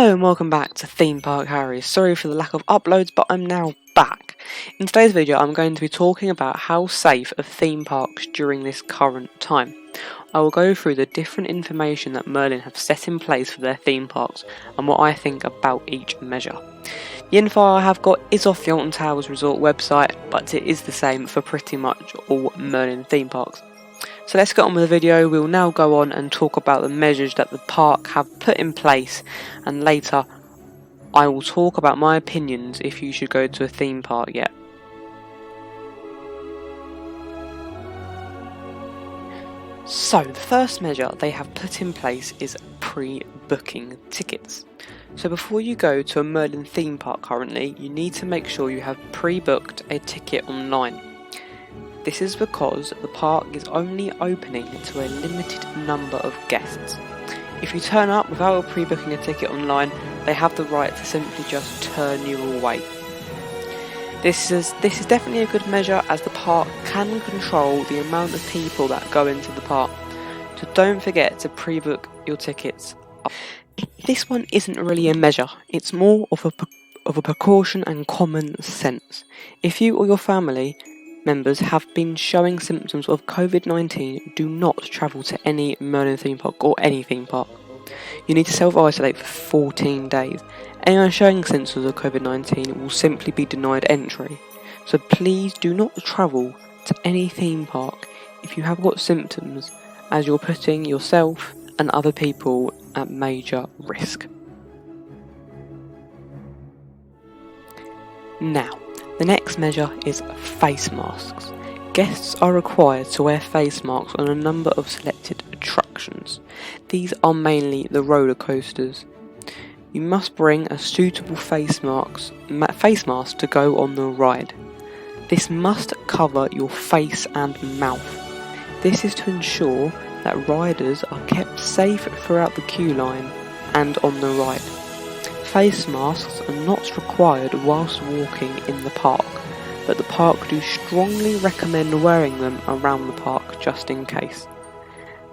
Hello and welcome back to Theme Park Harry. Sorry for the lack of uploads, but I'm now back. In today's video I'm going to be talking about how safe are theme parks during this current time. I will go through the different information that Merlin have set in place for their theme parks and what I think about each measure. The info I have got is off the Alton Towers resort website, but it is the same for pretty much all Merlin theme parks. So let's get on with the video. We'll now go on and talk about the measures that the park have put in place, and later I will talk about my opinions if you should go to a theme park yet. So the first measure they have put in place is pre-booking tickets. So before you go to a Merlin theme park currently, you need to make sure you have pre-booked a ticket online. This is because the park is only opening to a limited number of guests. If you turn up without pre-booking a ticket online, they have the right to simply just turn you away. This is definitely a good measure, as the park can control the amount of people that go into the park. So don't forget to pre-book your tickets. This one isn't really a measure, it's more of a precaution and common sense. If you or your family members have been showing symptoms of COVID-19, do not travel to any Merlin theme park or any theme park. You need to self-isolate for 14 days. Anyone showing symptoms of COVID-19 will simply be denied entry. So please do not travel to any theme park if you have got symptoms, as you're putting yourself and other people at major risk. Now, the next measure is face masks. Guests are required to wear face masks on a number of selected attractions. These are mainly the roller coasters. You must bring a suitable face mask to go on the ride. This must cover your face and mouth. This is to ensure that riders are kept safe throughout the queue line and on the ride. Face masks are not required whilst walking in the park, but the park do strongly recommend wearing them around the park just in case.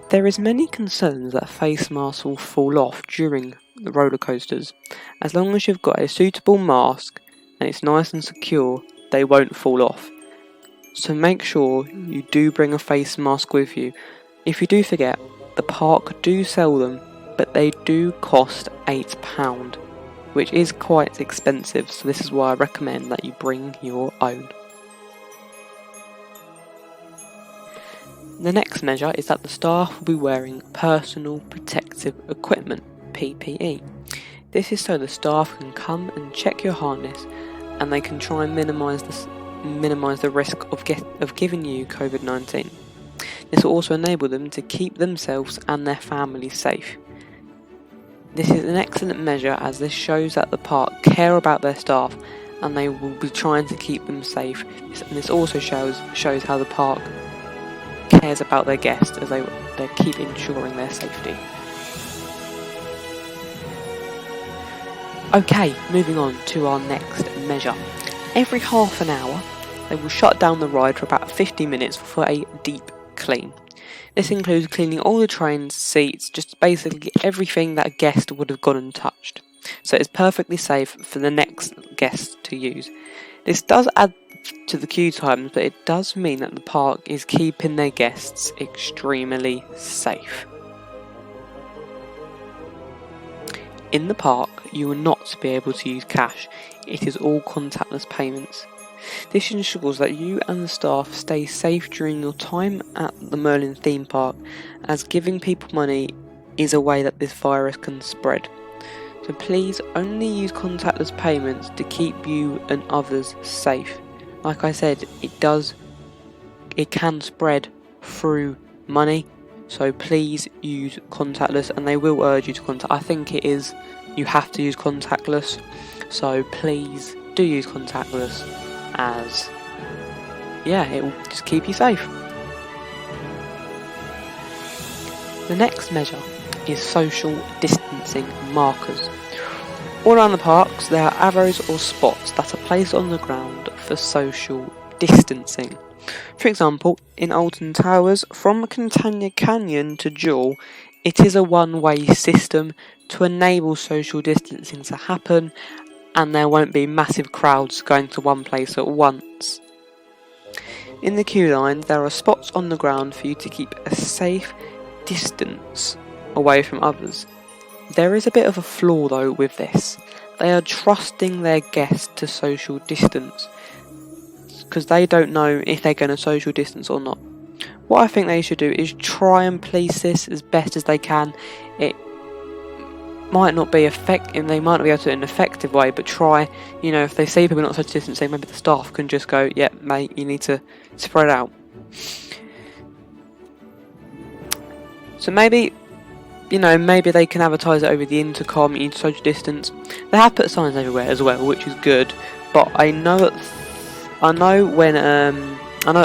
There is many concerns that face masks will fall off during the roller coasters. As long as you've got a suitable mask and it's nice and secure, they won't fall off. So make sure you do bring a face mask with you. If you do forget, the park do sell them, but they do cost £8. Which is quite expensive, so this is why I recommend that you bring your own. The next measure is that the staff will be wearing personal protective equipment, PPE. This is so the staff can come and check your harness, and they can try and minimise the risk of giving you COVID-19. This will also enable them to keep themselves and their families safe. This is an excellent measure, as this shows that the park care about their staff and they will be trying to keep them safe. And this also shows how the park cares about their guests, as they keep ensuring their safety. Okay, moving on to our next measure. Every half an hour they will shut down the ride for about 50 minutes for a deep clean. This includes cleaning all the trains, seats, just basically everything that a guest would have gone and touched. So it's perfectly safe for the next guest to use. This does add to the queue times, but it does mean that the park is keeping their guests extremely safe. In the park, you will not be able to use cash. It is all contactless payments. This ensures that you and the staff stay safe during your time at the Merlin theme park, as giving people money is a way that this virus can spread. So please only use contactless payments to keep you and others safe. Like I said, it can spread through money, so please use contactless, and they will urge you to contact. I think you have to use contactless, so please do use contactless, as it will just keep you safe. The next measure is social distancing markers. All around the parks there are arrows or spots that are placed on the ground for social distancing. For example, in Alton Towers, from Catania Canyon to Jewel It is a one-way system to enable social distancing to happen, and there won't be massive crowds going to one place at once. In the queue line, there are spots on the ground for you to keep a safe distance away from others. There is a bit of a flaw though with this. They are trusting their guests to social distance because they don't know if they're going to social distance or not. What I think they should do is try and police this as best as they can. It might not be effective, they might not be able to do it in an effective way, but try, if they see people not social distancing, maybe the staff can just go, yeah, mate, you need to spread out. So maybe they can advertise it over the intercom, you need to social distance. They have put signs everywhere as well, which is good, but I know at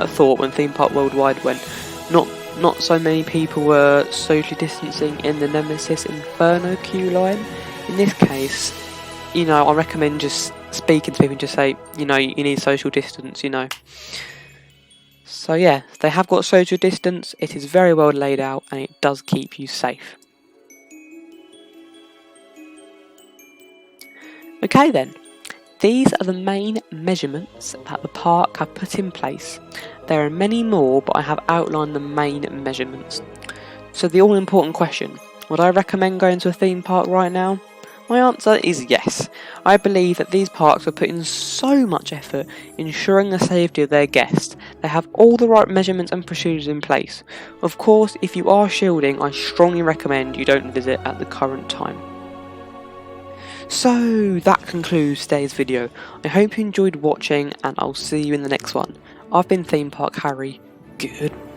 Thought, when Theme Park Worldwide went, not so many people were socially distancing in the Nemesis Inferno queue line. In this case, I recommend just speaking to people and just say, you need social distance, So yeah, they have got social distance, it is very well laid out, and it does keep you safe. Okay then. These are the main measurements that the park have put in place. There are many more, but I have outlined the main measurements. So the all-important question, would I recommend going to a theme park right now? My answer is yes. I believe that these parks are putting so much effort ensuring the safety of their guests. They have all the right measurements and procedures in place. Of course, if you are shielding, I strongly recommend you don't visit at the current time. So that concludes today's video. I hope you enjoyed watching, and I'll see you in the next one. I've been Theme Park Harry. Goodbye.